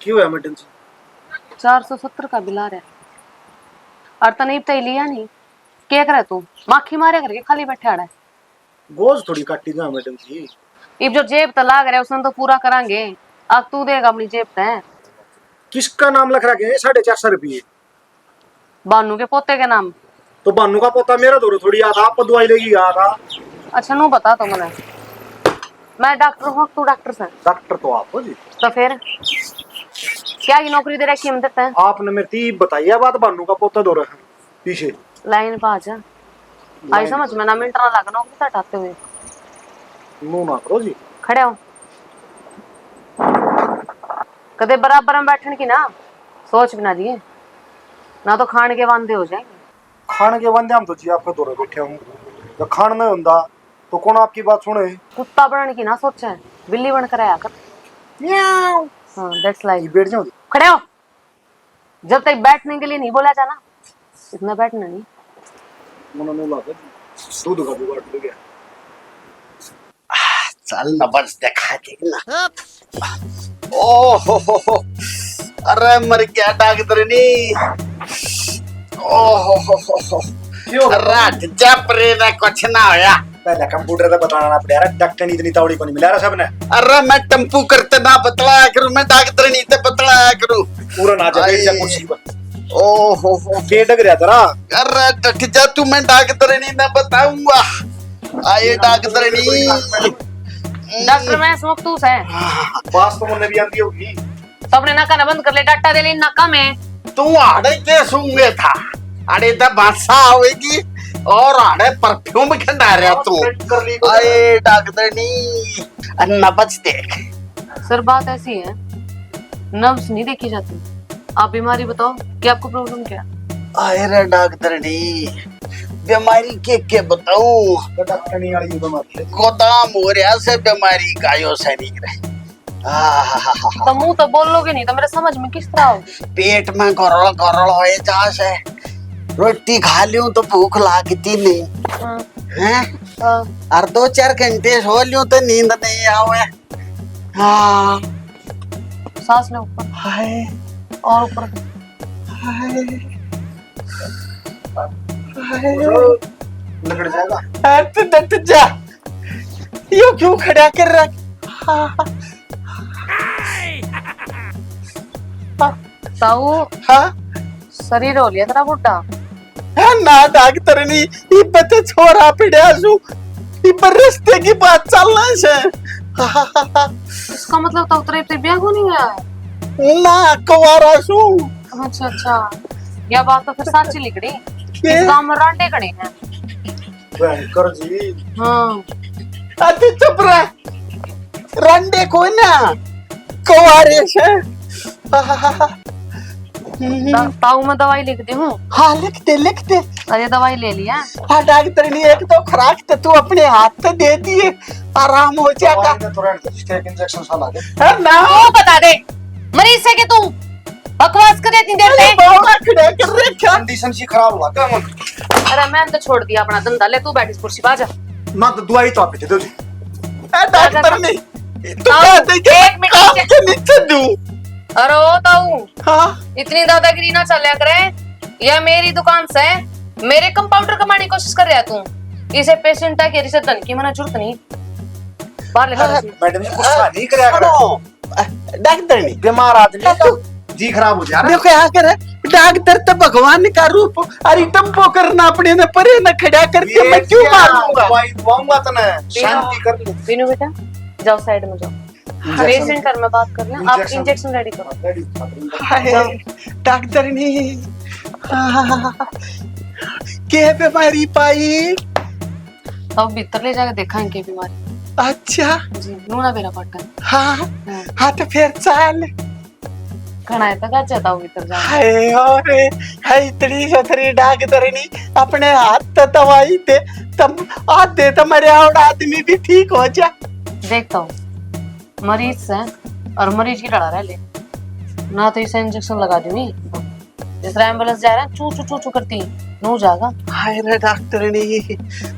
क्यों है मैडम जी? 470 का बिल आ रहा है और तने तय लिया नहीं। क्या करे तू माखी मारे करके खाली बैठे आड़ा है। गोज थोड़ी काटी जा मैडम जी। इब जो जेब तो लाग रहा है उसने तो पूरा करांगे। अब तू देगा अपनी जेब तय। किसका नाम लिख रखा है? 450 रुपये। बानू के पोते के नाम। तो बानू का पोता मेरा दौरे थोड़ी आता, आप दवाई लेगी गया था। अच्छा नू बता तो मैंने। मैं डॉक्टर हूँ तू डॉक्टर से। डॉक्टर तो आप हो जी। तो फिर क्या ये नौकरी दे रखी हम देते हैं। आपने मेरे ती बताई है बात, बानू का पोता दौरे पीछे लाइन पा जा आई समझ में ना मिनट ना लगा नौकरी से हटाते हुए। मुंह ना करो जी। खड़े हो कदे बराबर में बैठने की ना सोच भी ना दिए ना तो खान के वांदे हो जाएंगे। खाने के बंदे हम तो जी आपका दौरे बैठे हूँ। जब खान नहीं होता तो कौन आपकी बात सुने? कुत्ता बनने की ना सोचा है बिल्ली बन कर आया कर। हाँ दैट्स लाइक। बैठ जाओ। खड़े हो जब तक बैठने के लिए नहीं बोला जाना इतना बैठना नहीं। दूध का जुगाड़ हो गया। चल न बस देखा के ना। ओ हो अरे मर गया डॉक्टर नी। ओ हो रात जपरे ना कुछ ना होया। पहले कंप्यूटर पे बताना पड़ेगा। डॉक्टर नहीं इतनी तावड़ी को नहीं मिला रहा सबने। अरे मैं टेम्पू करते ना बतलाया करूं, मैं डॉक्टर नहीं ते बतलाया करूं। पूरा ना जा बैठ जा कुर्सी पर। ओ हो के डग रहा तेरा? अरे टट जा तू, मैं डॉक्टर नहीं ना बताऊंगा। आए डॉक्टर नहीं। डॉक्टर मैं स्मोक तू है। बात तो मुन्ने भी आती होगी। सबने नाका ना बंद कर ले डाटा दे ले नाका में। तू आड़े के सूंगे था आड़े तो बादशाह होगी और आड़े परफ्यूम खंडा रहा तू। आए डॉक्टर नहीं अन्ना बच देख। सर बात ऐसी है नब्ज नहीं देखी जाती। आप बीमारी बताओ कि आपको प्रॉब्लम क्या। आए रे डॉक्टर नहीं बीमारी के बताऊं। डॉक्टर नहीं वाली बीमारी है। गोदाम हो रहा से बीमारी का यो शरीर है। तो मुंह तो बोल लोगे नहीं तो मेरे समझ में किस तरह होगी। पेट में गरल गरल होए जा से रोटी खा लूं तो भूख लागती नहीं हैं। और 2-4 घंटे सो लूं तो नींद नहीं आवे। हाँ सांस ले ऊपर हाय और ऊपर हाय लकड़ जाएगा। अरे डट जा यो क्यों खड़ा कर रहा। ताऊ हाँ शरीर हो लिया तेरा बुड्ढा। हाँ ना डॉक्टर नहीं इब्बत छोरा पिड़या सु इब्ब रास्ते की बात चलना से। इसका मतलब तो उतरे पे ब्याह को नहीं है ना कुवारा सु। अच्छा अच्छा यह बात तो फिर सच्ची लिखड़ी। इस गांव में रांडे कड़े हैं। भयंकर जी। हाँ अति चुप रह रंडे को ना कुवारे से। ताऊ मैं दवाई लिख दी हूँ। हाँ लिखते अरे दवाई ले लिया। हाँ डॉक्टर ने एक तो खुराक तो तू अपने हाथ से दे दिए आराम हो जाएगा। तुरंत इंजेक्शन साला दे। है ना तू बता दे मरीज से कि तू बकवास करे इतनी देर से। खड़े कर रखा कंडीशन सी खराब हुआ क्या मन? अरे मैंने तो छोड़ दिया अपना धंधा। ले तू बैठ इस कुर्सी पे आजा। ना तो दवाई तो आप दे दो जी। डॉक्टर ने तू हाँ, कहते कि एक मिनट काम नीचे। के नीचे दूं। अरे ओ ताऊ हाँ इतनी दादागिरी ना चलिया करे। यह मेरी दुकान से मेरे कंपाउंडर कमाने की कोशिश कर रहा है तू। इसे पेशेंट है कि इसे धन की मना जरूरत नहीं। बाहर ले मैडम जी गुस्सा नहीं करया करो। डॉक्टर ने बीमार आदमी का जी खराब हो जा रहा है। देखो क्या करे डॉक्टर तो भगवान का रूप अरे टम्पो करना अपने ने परे न खड़ा करके मैं क्यों मारूंगा। दवाई दवाऊंगा तो ना शांति कर लो। बीनू बेटा जाओ साइड में जाओ। पेशेंट कर मैं बात कर रहा हूं। आप इंजेक्शन रेडी करो। हाय डॉक्टर ने के बीमारी पाई। अब भीतर ले जाकर देखा इनकी बीमारी। अच्छा जी नूना बेरा पाटन। हाँ हाँ तो फिर चल घना है तक अच्छा था भीतर जा। हाय और हाय इतनी सतरी डॉक्टर ने अपने हाथ तो दवाई दे तब आधे तो मरे और आदमी भी ठीक हो जा। देखता हूँ मरीज से और मरीज की लड़ा रहा ले ना तो इसे इंजेक्शन लगा दूंगी। जिस तरह एम्बुलेंस जा रहा है चू चू चू चू करती नू जागा। हाय रे डॉक्टर ने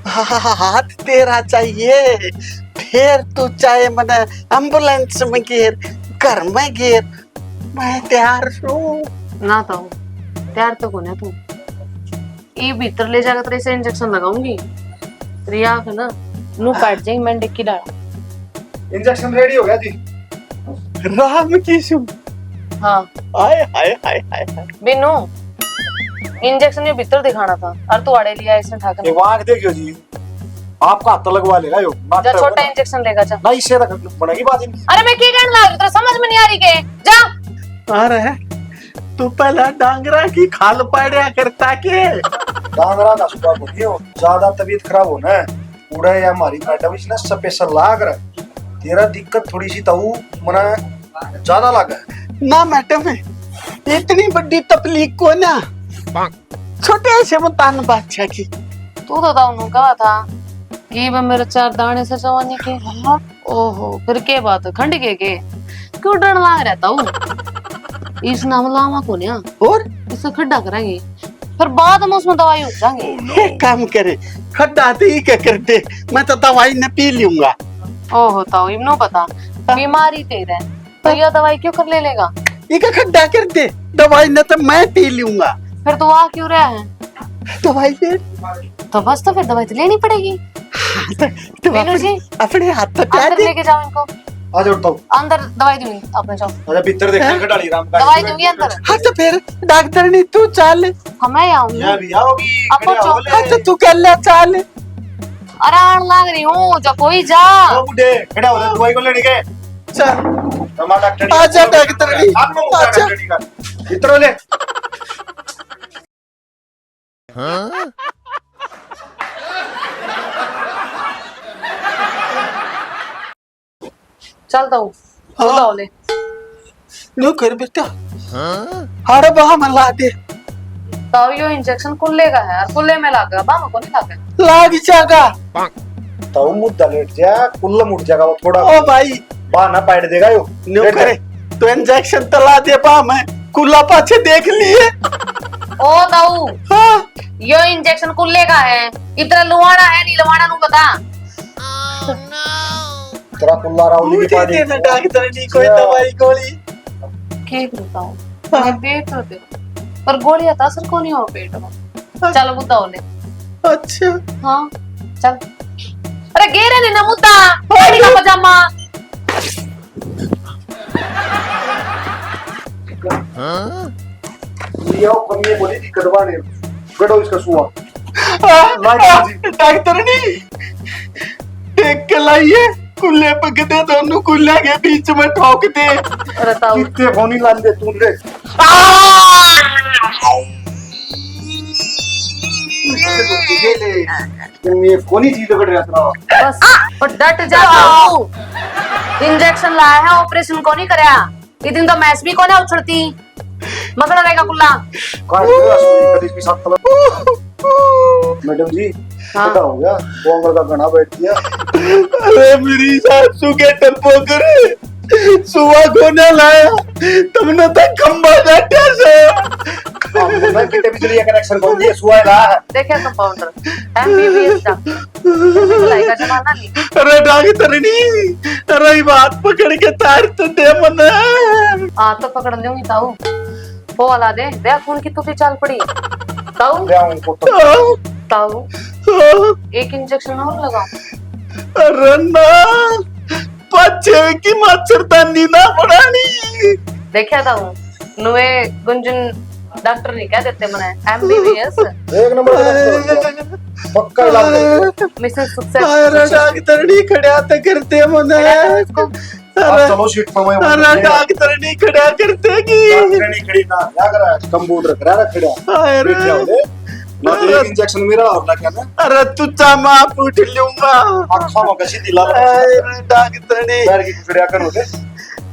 हाथ तेरा चाहिए फिर तू चाहे मने एम्बुलेंस में गिर घर में गिर मैं तैयार हूँ। ना ताऊ तैयार तो कौन है तू? ये भीतर ले जाकर तेरे से इंजेक्शन लगाऊंगी, तेरी आंख ना नू काट जाएगी। मैंने डिक्की डाला। इंजेक्शन रेडी हो गया जी। राम की सु। हाँ हाय हाय हाय हाय हाय। बिनु इंजेक्शन ये भीतर दिखाना था और तू आड़े लिया इसने ये ठाकर। वांग देखियो जी, आपका हाथ लगवा लेगा यो। जा छोटा इंजेक्शन लेगा जा। नहीं इससे तक बनेगी बात ही नहीं। अरे मैं क्या कहने लगा तेरे समझ में नहीं आ रही के? जा। अरे तू पहला डांगरा की खाल पाड़िया करता के। डांगरा का सुबह बोलियो, ज्यादा तबीयत खराब होना है पूरा या हमारी मैडम इसने स्पेशल लाग रहा है। तेरा दिक्कत थोड़ी सी ताऊ मना ज्यादा लगा है ना मैडम, इतनी बड़ी तकलीफ को ना छोटे से मुतान बादशाह की। तू तो ताऊ कहा था कि वह मेरे 4 दाने से जवानी के। ओहो फिर के बात खंड के क्यों डर लाग रहता हूँ? इस नाम लामा को ना और इसे खड्डा कराएंगे, फिर बाद में उसमें दवाई हो जाएंगे। एक काम करे, खड्डा ही क्या कर दे, मैं तो दवाई न पी लूंगा। ओहो ताऊ इब्नो पता बीमारी तेज है तो यह दवाई क्यों कर ले लेगा? ये क्या खड्डा कर दे, दवाई न तो मैं पी लूंगा। फिर तो आ क्यों रहा है? दवाई दे तो बस तो फिर दवाई तो लेनी पड़ेगी। तो मीनू जी अपने हाथ तो क्या अंदर दे। लेके जाओ इनको। आ जाओ ताऊ। अंदर दवाई दूंगी अपने जाओ। अच्छा भीतर देखने का डाली राम का दवाई दूंगी अंदर। हाँ तो फिर डॉक्टर ने तू चाल। हमें आऊंगी। या भी आओगी आपको खड़े हो ले। हाँ तो तू कर ले चाल। अरे आन लाग रही हूँ जो कोई जा। ओ बुड्ढे खड़ा हो ले, दवाई को लेने के चल हमारा डॉक्टर आजा डॉक्टर जी, आप लोग आजा। डॉक्टर जी का भीतर हो ले। चलता हूँ हाँ। ले लो कर बेटा। अरे बहा मन ला दे, तो यो इंजेक्शन कुल्ले का है और कुल्ले में लागा बामा को नहीं लागा। लाग जागा। ताऊ मुद्दा लेट जा, कुल्लम उठ जाएगा वो थोड़ा। ओ भाई बहाना पाइट देगा यो। नो लेट जा। करे तो इंजेक्शन तो ला दे बा, मैं कुल्ला पाछे देख लिए। ओ ताऊ हाँ यो इंजेक्शन कुल्ले का है, इतना लुवाना है नहीं लुवाना नु बता। तेरा कुल्ला राउली की मुझे पानी देना डॉक्टर नहीं कोई दवाई गोली। ठीक बताओ मैं पेट तो दे पर गोलियां तो असर को नहीं हो पेट में। चलो मुद्दा ले। अच्छा हाँ चल। अरे गेरे ने ना मुद्दा बॉडी का पजामा। लियो कमी बोली थी कटवाने गड़ो इसका सुआ। डॉक्टर नहीं देख के लाइए, कुल्ले पकते दोनों कुल्ले के बीच में ठोक दे। अरे ताऊ कितने फोनी लान दे तू ले। ये ले तुम ये कोनी चीज पकड़ रहा था। बस और डट जा ताऊ। इंजेक्शन लाया है ऑपरेशन को नहीं करया। ये दिन तो मैच भी को ना उछड़ती मगड़ा रहेगा कुल्ला। काय हुआ सुई कदी भी साथ तलब। मैडम जी हाँ। पता हो गया बोंगल का गना बैठ गया। अरे मेरी सासू के टप्पो करे सुआ कोने लाया, तुमने तो खंबा काटा से। मैं कितने बिजली कनेक्शन खोल दिए सुआ ला। देखिए कंपाउंडर एमबीबीएस डॉक्टर बुलाएगा जमाना नहीं। अरे डॉक्टर नहीं, अरे बात पकड़ के तार तो दे मने। तो पकड़ लूंगी ताऊ। वो वाला दे दे खून की तुझे चाल पड़ी ताऊ। ले आऊं को तो ताऊ एक इंजेक्शन और लगाओ। अरे ना बच्चे की मच्छरदानी ना बढ़ानी। देखा ताऊ नुए गुंजन डॉक्टर नहीं कह देते मने एमबीबीएस एक नंबर पक्का इलाज करेंगे। Mrs success. अरे डॉक्टर नहीं खड़ा तो करते मने। आप चलो सीट पर मैं अरे डॉक्टर नहीं खड़ा करते की। डॉक्टर नहीं खड़ी ना क्या कर रहा है कंप्यूटर करा रहा खड़ा। अरे बैठ जाओ ले ना तो एक इंजेक्शन मेरा और ना क्या ना अरे तू चामा पूछ लूंगा। आँखों में कैसी दिला अरे डॉक्टर नहीं। पैर की कुचड़िया कर होते।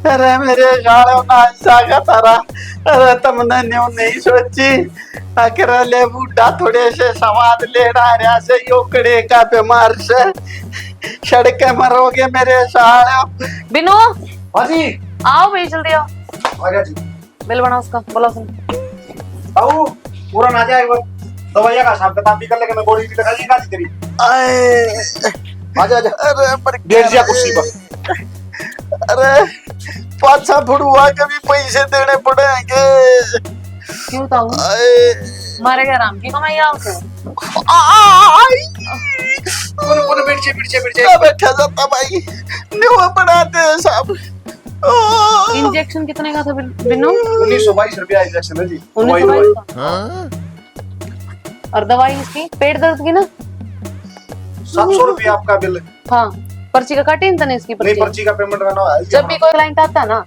अरे मेरे गाड़ो ना सागा तारा। अरे तुमने न्यू नहीं सोची आखिर ले बूढ़ा थोड़े से समाद ले रहा से योकड़े का बीमार से सड़के मरोगे मेरे साले। बिनु हाँ जी आओ भाई जल्दी आओ। आ गया जी। बिल बना उसका बोला सुन। आओ पूरा ना जाए वो दवाइयाँ का हिसाब किताब भी कर लेके मैं गोली भी लगा दी काजी तेरी। आए आजा आजा अरे पर बैठ जा कुर्सी पर। अरे पाछा फुड़ुआ के भी पैसे देने पड़ेंगे। क्यों ताऊ? मारे क्या राम की कमाई आपको? कौन बैठ बैठा जाता भाई, न्यू बनाते हैं सब। इंजेक्शन कितने का था बिन्नू? 1922 रुपया इंजेक्शन है जी। 1922 का। और दवाई इसकी पेट दर्द की ना? 700 रुपया आपका बिल। हाँ, पर्ची का काटे इंतने इसकी नहीं, पर्ची। पर्ची का पेमेंट रहना है। जब भी कोई क्लाइंट आता है ना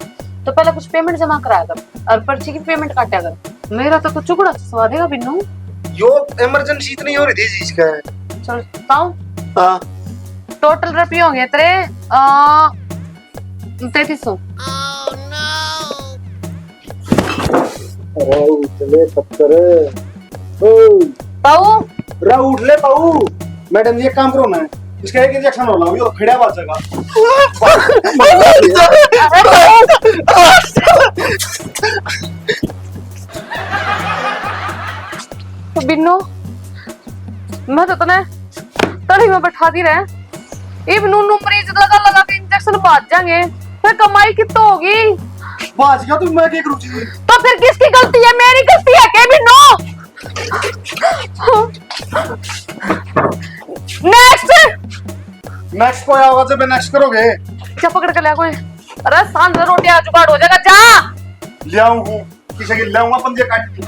तो पहले कुछ पेमेंट जमा कराया कर और पर्ची की पेमेंट काटा कर। मेरा तो चुकड़ा सवा देगा बिन्नू। यो इमरजेंसी इतनी हो रही थी जी इसका। चल ताऊ, हाँ टोटल रुपये हो गए तेरे 3300। चले पत्थर ताऊ रा उठ ले पाऊ। मैडम ये काम करो ना, इसका एक इंजेक्शन हो लाओ, खड़ा बाजेगा। तो बिन्नू मैं तो तने तड़ी में बैठा दी रहे। ये बिन्नू मरीज लगा लगा के इंजेक्शन बाज जाएंगे, फिर कमाई कितनी होगी? बाज गया तो मैं क्या करूँ जी? तो फिर किसकी गलती है? मेरी गलती है के बिन्नू? नेक्स्ट को आया होगा जब नेक्स्ट करोगे। क्या पकड़ के लिया कोई? अरे सांझ रोटी आ जुगाड़ हो जाएगा, जा ले आऊं हूँ, किसी की ले आऊंगा पंजे काट के।